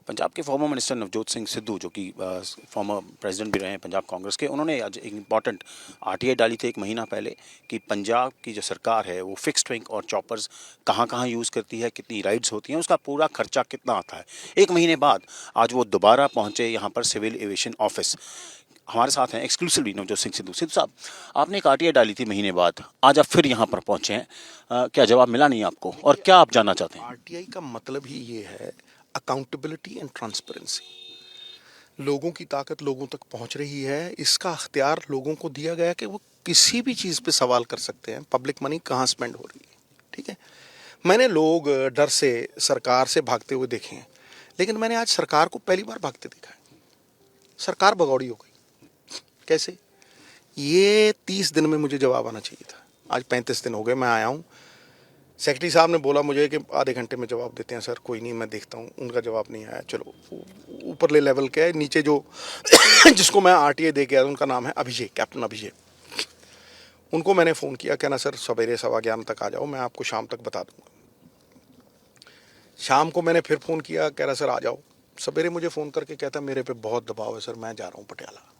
पंजाब के former minister Navjot Singh Sidhu, जो कि फॉर्मर प्रेसिडेंट भी रहे हैं पंजाब कांग्रेस के, उन्होंने आज एक इम्पॉर्टेंट आरटीआई डाली थी 1 महीना पहले कि पंजाब की जो सरकार है वो फिक्स्ड विंग और चॉपर्स कहाँ कहाँ यूज़ करती है, कितनी राइड्स होती हैं, उसका पूरा खर्चा कितना आता है। 1 महीने बाद आज वो दोबारा पहुँचे यहाँ पर सिविल एविएशन ऑफिस। हमारे साथ हैं एक्सक्लूसिवली नवजोत सिंह सिद्धू। सिद्धू साहब, आपने एक आरटीआई डाली थी महीने बाद, आज आप फिर यहाँ पर पहुँचे हैं, क्या जवाब मिला नहीं आपको और क्या आप जानना चाहते हैं? आरटीआई का मतलब ही ये है अकाउंटेबिलिटी एंड ट्रांसपेरेंसी। लोगों की ताकत लोगों तक पहुंच रही है, इसका अख्तियार लोगों को दिया गया कि वो किसी भी चीज़ पे सवाल कर सकते हैं पब्लिक मनी कहाँ स्पेंड हो रही है। ठीक है, मैंने लोग डर से सरकार से भागते हुए देखे हैं, लेकिन मैंने आज सरकार को पहली बार भागते देखा है। सरकार भगौड़ी हो गई। कैसे? ये 30 दिन में मुझे जवाब आना चाहिए था, आज 35 दिन हो गए मैं आया हूँ। सेक्रेटरी साहब ने बोला मुझे कि आधे घंटे में जवाब देते हैं सर। कोई नहीं, मैं देखता हूँ। उनका जवाब नहीं आया। चलो, ऊपरले लेवल के है, नीचे जो जिसको मैं आरटीआई दे के आया उनका नाम है अभिषेक, कैप्टन अभिषेक। उनको मैंने फ़ोन किया, कहना सर सवेरे 11:15 तक आ जाओ, मैं आपको शाम तक बता दूंगा। शाम को मैंने फिर फ़ोन किया, कह रहा सर आ जाओ। सवेरे मुझे फ़ोन करके कहता मेरे पे बहुत दबाव है सर, मैं जा रहा हूँ पटियाला।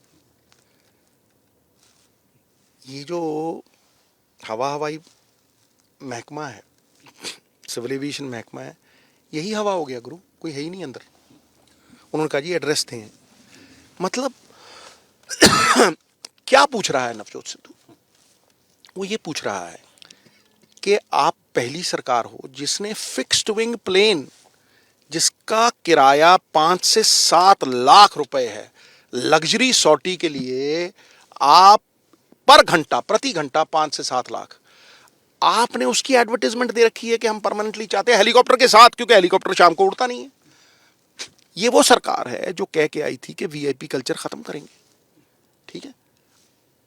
ये जो हवाई महकमा है, सिविल एविएशन महकमा है, यही हवा हो गया गुरु, कोई है ही नहीं अंदर। उन्होंने कहा जी एड्रेस थे। मतलब क्या पूछ रहा है नवजोत सिद्धू? वो ये पूछ रहा है कि आप पहली सरकार हो जिसने फिक्स्ड विंग प्लेन, जिसका किराया 5 से 7 लाख रुपए है, लग्जरी सॉर्टी के लिए आप पर घंटा, प्रति घंटा 5 से 7 लाख, आपने उसकी एडवर्टाइजमेंट दे रखी है कि हम परमानेंटली चाहते हैं हेलीकॉप्टर के साथ, क्योंकि हेलीकॉप्टर शाम को उड़ता नहीं है। ये वो सरकार है जो कह के आई थी कि वीआईपी कल्चर खत्म करेंगे। ठीक है,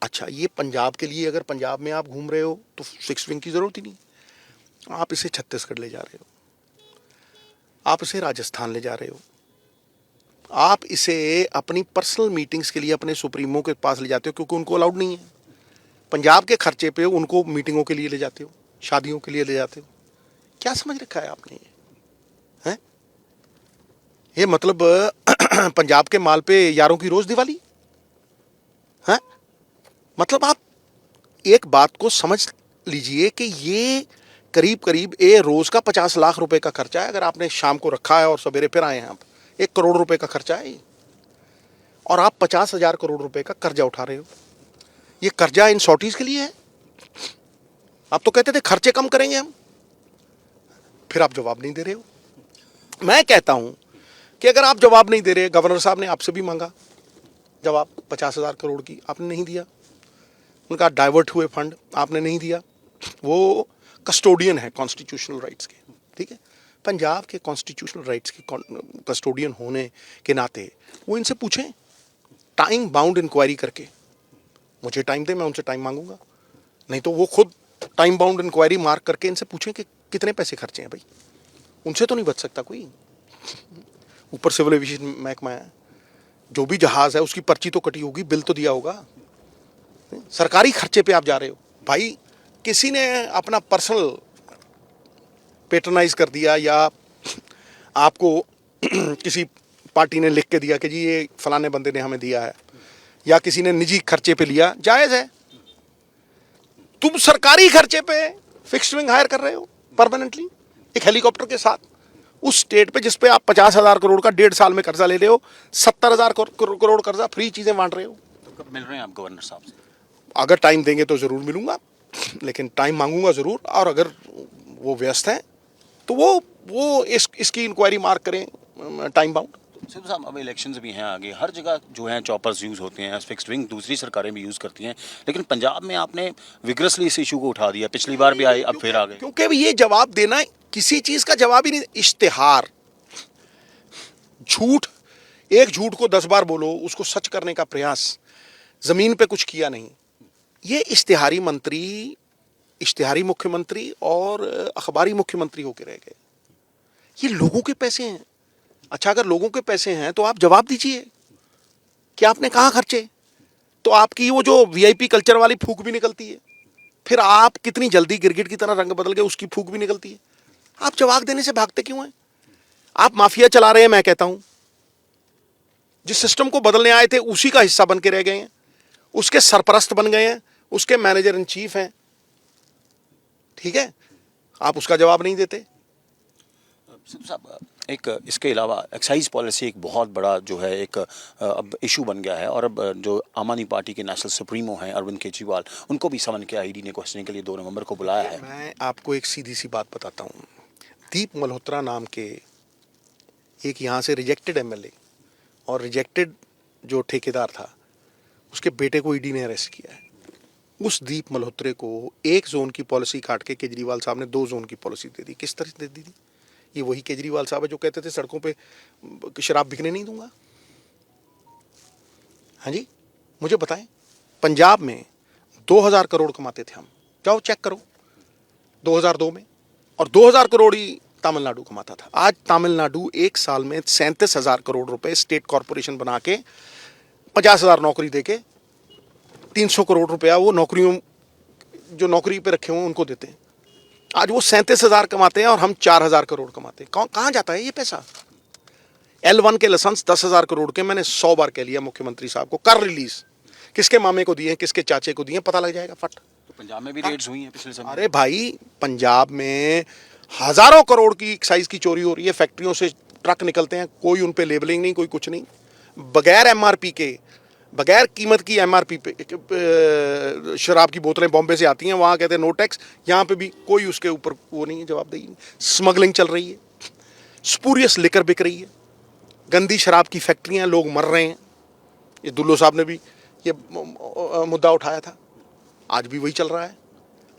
अच्छा, ये पंजाब के लिए, अगर पंजाब में आप घूम रहे हो तो फिक्स विंग की जरूरत ही नहीं। आप इसे छत्तीसगढ़ ले जा रहे हो, आप इसे राजस्थान ले जा रहे हो, आप इसे अपनी पर्सनल मीटिंग्स के लिए अपने सुप्रीमो के पास ले जाते हो, क्योंकि उनको अलाउड नहीं है। पंजाब के खर्चे पे उनको मीटिंगों के लिए ले जाते हो, शादियों के लिए ले जाते हो। क्या समझ रखा है आपने? है ये मतलब पंजाब के माल पे यारों की रोज दिवाली है? मतलब आप एक बात को समझ लीजिए कि ये करीब करीब रोज का 50 लाख रुपए का खर्चा है। अगर आपने शाम को रखा है और सवेरे फिर आए हैं आप, 1 करोड़ रुपए का खर्चा है। और आप 50,000 करोड़ रुपए का कर्जा उठा रहे हो। ये कर्जा इन सॉर्टीज के लिए है। आप तो कहते थे खर्चे कम करेंगे हम, फिर आप जवाब नहीं दे रहे हो। मैं कहता हूं कि अगर आप जवाब नहीं दे रहे, गवर्नर साहब ने आपसे भी मांगा जवाब 50,000 करोड़ की, आपने नहीं दिया। उनका डाइवर्ट हुए फंड, आपने नहीं दिया। वो कस्टोडियन है कॉन्स्टिट्यूशनल राइट्स के। ठीक है, पंजाब के कॉन्स्टिट्यूशनल राइट्स के कस्टोडियन होने के नाते वो इनसे पूछें टाइम बाउंड इंक्वायरी करके। मुझे टाइम दे, मैं उनसे टाइम मांगूंगा। नहीं तो वो खुद टाइम बाउंड इंक्वायरी मार्क करके इनसे पूछें कि कितने पैसे खर्चे हैं भाई। उनसे तो नहीं बच सकता कोई। ऊपर सिविल एविएशन महकमा है, जो भी जहाज है उसकी पर्ची तो कटी होगी, बिल तो दिया होगा। सरकारी खर्चे पे आप जा रहे हो भाई। किसी ने अपना पर्सनल पेट्रोनाइज कर दिया, या आपको किसी पार्टी ने लिख के दिया कि जी ये फलाने बंदे ने हमें दिया है, या किसी ने निजी खर्चे पे लिया, जायज है। तुम सरकारी खर्चे पे फिक्स्ड विंग हायर कर रहे हो परमानेंटली, एक हेलीकॉप्टर के साथ, उस स्टेट पे जिसपे आप 50,000 करोड़ का 1.5 साल में कर्जा ले रहे हो, 70,000 करोड़ कर्जा फ्री चीजें बांट रहे हो। तो कब मिल रहे हैं आप गवर्नर साहब से? अगर टाइम देंगे तो जरूर मिलूंगा, लेकिन टाइम मांगूंगा जरूर। और अगर वो व्यस्त हैं तो वो इसकी इंक्वायरी मार्क करें टाइम बाउंड। सिद्धू साहब, अब इलेक्शंस भी हैं आगे, हर जगह जो है चॉपर्स यूज़ होते हैं, फिक्स्ड विंग दूसरी सरकारें भी यूज़ करती हैं, लेकिन पंजाब में आपने विग्रसली इस इशू को उठा दिया। पिछली बार भी आए, अब फिर आ गए। क्योंकि ये जवाब देना किसी चीज का जवाब ही नहीं। इश्तिहार, झूठ, एक झूठ को 10 बार बोलो, उसको सच करने का प्रयास, जमीन पे कुछ किया नहीं। ये इश्तिहारी मंत्री, इश्तिहारी मुख्यमंत्री और अखबारी मुख्यमंत्री होके रह गए। ये लोगों के पैसे हैं। अच्छा, अगर लोगों के पैसे हैं तो आप जवाब दीजिए कि आपने कहाँ खर्चे। तो आपकी वो जो वीआईपी कल्चर वाली फूक भी निकलती है। फिर आप कितनी जल्दी गिरगिट की तरह रंग बदल गए, उसकी फूक भी निकलती है। आप जवाब देने से भागते क्यों हैं? आप माफिया चला रहे हैं, मैं कहता हूं जिस सिस्टम को बदलने आए थे उसी का हिस्सा बन के रह गए हैं, उसके सरपरस्त बन गए हैं, उसके मैनेजर इन चीफ हैं। ठीक है, आप उसका जवाब नहीं देते। सिद्धू साहब, एक इसके अलावा एक्साइज पॉलिसी एक बहुत बड़ा जो है एक अब इशू बन गया है, और अब जो आम आदमी पार्टी के नेशनल सुप्रीमो हैं अरविंद केजरीवाल, उनको भी समन के ईडी ने क्वेश्चनिंग के लिए 2 नवंबर को बुलाया है। मैं आपको एक सीधी सी बात बताता हूं। दीप मल्होत्रा नाम के एक यहां से रिजेक्टेड एमएलए और रिजेक्टेड जो ठेकेदार था, उसके बेटे को ईडी ने अरेस्ट किया है। उस दीप मल्होत्रे को 1 जोन की पॉलिसी काट के केजरीवाल साहब ने 2 जोन की पॉलिसी दे दी। किस तरह से दे दी थी? ये वही केजरीवाल साहब है जो कहते थे सड़कों पे शराब बिकने नहीं दूंगा। हाँ जी, मुझे बताएं, पंजाब में 2000 करोड़ कमाते थे हम, जाओ चेक करो 2002 में, और 2000 करोड़ ही तमिलनाडु कमाता था। आज तमिलनाडु 1 साल में 37,000 करोड़ रुपए स्टेट कॉरपोरेशन बना के 50,000 नौकरी देके 300 करोड़ रुपया वो नौकरियों जो नौकरी पे रखे हुए उनको देते हैं। आज वो 37,000 कमाते हैं और हम 4,000 करोड़ कमाते हैं। कहां जाता है ये पैसा? L1 के लाइसेंस 10,000 करोड़ के मैंने 100 बार कह लिया मुख्यमंत्री साहब को, कर रिलीज। किसके मामे को दिए, किसके चाचे को दिए, पता लग जाएगा फट। तो पंजाब में भी रेड्स हुई हैं पिछले समय। अरे भाई, पंजाब में हजारों करोड़ की एक्साइज की चोरी हो रही है। फैक्ट्रियों से ट्रक निकलते हैं, कोई उन पे लेबलिंग नहीं, कोई कुछ नहीं, बगैर एमआरपी के, बगैर कीमत की एमआरपी पे शराब की बोतलें बॉम्बे से आती हैं, वहाँ कहते हैं नो टैक्स। यहाँ पे भी कोई उसके ऊपर वो नहीं है, जवाबदेही। स्मगलिंग चल रही है, स्पूरियस लिकर बिक रही है, गंदी शराब की फैक्ट्रियाँ, लोग मर रहे हैं। ये दुल्लो साहब ने भी ये मुद्दा उठाया था, आज भी वही चल रहा है।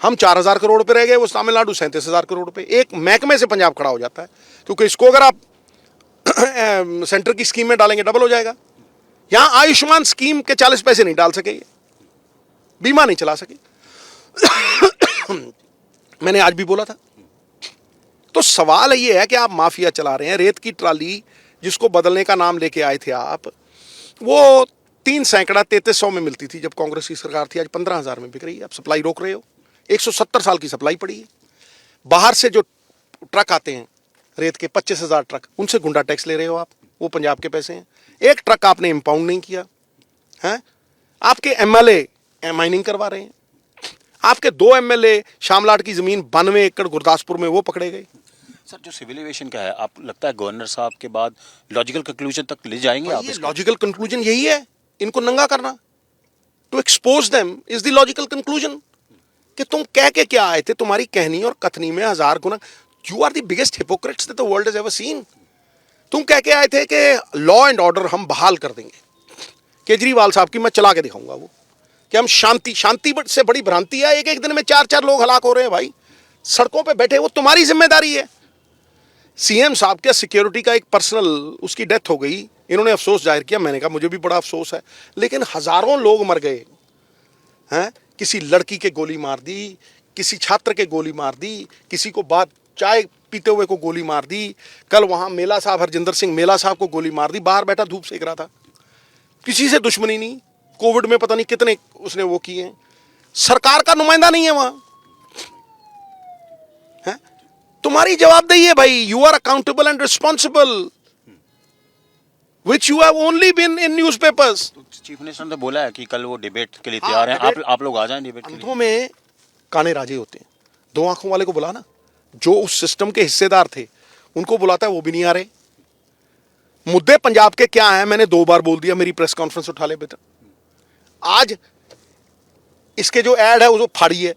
हम 4,000 करोड़ पे रह गए, वो तमिलनाडु 37,000 करोड़ पे। एक महकमे से पंजाब खड़ा हो जाता है, क्योंकि इसको अगर आप सेंटर की स्कीम में डालेंगे डबल हो जाएगा। यहां आयुष्मान स्कीम के 40 पैसे नहीं डाल सके, बीमा नहीं चला सके। मैंने आज भी बोला था। तो सवाल ये है कि आप माफिया चला रहे हैं। रेत की ट्राली जिसको बदलने का नाम लेके आए थे आप, वो 3 सैकड़ा 3300 में मिलती थी जब कांग्रेस की सरकार थी, आज 15,000 में बिक रही है। आप सप्लाई रोक रहे हो। 170 साल की सप्लाई पड़ी है। बाहर से जो ट्रक आते हैं रेत के 25,000 ट्रक, उनसे गुंडा टैक्स ले रहे हो आप, वो पंजाब के पैसे हैं। एक ट्रक आपने इंपाउंड नहीं किया है। आपके एमएलए माइनिंग करवा रहे हैं। आपके 2 एमएलए शामलाट की जमीन 92 एकड़ गुरदासपुर में वो पकड़े गए। सर, जो सिविल एविएशन का है, आप लगता है गवर्नर साहब के बाद लॉजिकल कंक्लूजन तक ले जाएंगे आप इसको? लॉजिकल कंक्लूजन यही है, इनको नंगा करना। To expose them is the logical conclusion. कि तुम कह के क्या आए थे, तुम्हारी कहनी और कथनी में 1000 गुना। You are the biggest hypocrites that the world has ever seen. तुम कह के आए थे कि लॉ एंड ऑर्डर हम बहाल कर देंगे। केजरीवाल साहब की मैं चला के दिखाऊंगा वो, कि हम शांति से बड़ी भ्रांति है। एक दिन में 4-4 लोग हलाक हो रहे हैं भाई, सड़कों पे बैठे, वो तुम्हारी जिम्मेदारी है। सीएम साहब के सिक्योरिटी का एक पर्सनल, उसकी डेथ हो गई, इन्होंने अफसोस जाहिर किया। मैंने कहा मुझे भी बड़ा अफसोस है, लेकिन हजारों लोग मर गए हैं। किसी लड़की के गोली मार दी, किसी छात्र के गोली मार दी, किसी को बाद चाय पीते हुए को गोली मार दी। कल वहां मेला साहब, हरजिंदर सिंह मेला साहब को गोली मार दी, बाहर बैठा धूप सेक रहा था। किसी से दुश्मनी नहीं। कोविड में पता नहीं कितने उसने वो किए हैं। सरकार का नुमाइंदा नहीं है वहां। है? तुम्हारी जवाबदेही है भाई। You are accountable and responsible, which you have only been in newspapers. Chief minister ने बोला है कि कल वो डिबेट के लिए तैयार हैं। आप लोग आ जाएं डिबेट के लिए। अंधों में काने राजे होते हैं। 2 आंखों वाले को बुला ना, जो उस सिस्टम के हिस्सेदार थे उनको बुलाता है, वो भी नहीं आ रहे। मुद्दे पंजाब के क्या हैं मैंने 2 बार बोल दिया। मेरी प्रेस कॉन्फ्रेंस उठा ले बेटा। आज इसके जो ऐड है वो फाड़ी है,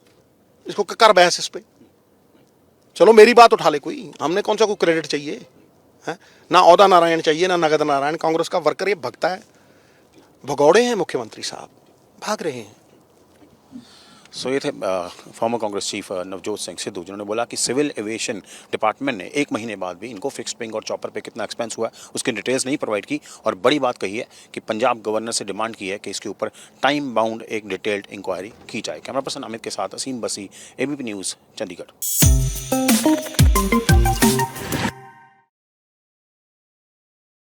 इसको कर बहस इस पे। चलो मेरी बात उठा ले कोई, हमने कौन सा कोई क्रेडिट चाहिए है? ना औदा नारायण चाहिए, ना नगद नारायण। कांग्रेस का वर्कर ये भगता है। भगौड़े हैं मुख्यमंत्री साहब, भाग रहे हैं। सो ये थे फॉर्मर कांग्रेस चीफ नवजोत सिंह सिद्धू, जिन्होंने बोला कि सिविल एविएशन डिपार्टमेंट ने 1 महीने बाद भी इनको फिक्स्ड विंग और चॉपर पे कितना एक्सपेंस हुआ है उसकी डिटेल्स नहीं प्रोवाइड की। और बड़ी बात कही है कि पंजाब गवर्नर से डिमांड की है कि इसके ऊपर टाइम बाउंड एक डिटेल्ड इंक्वायरी की जाए। कैमरा पर्सन अमित के साथ असीम बसी, एबीपी न्यूज़, चंडीगढ़।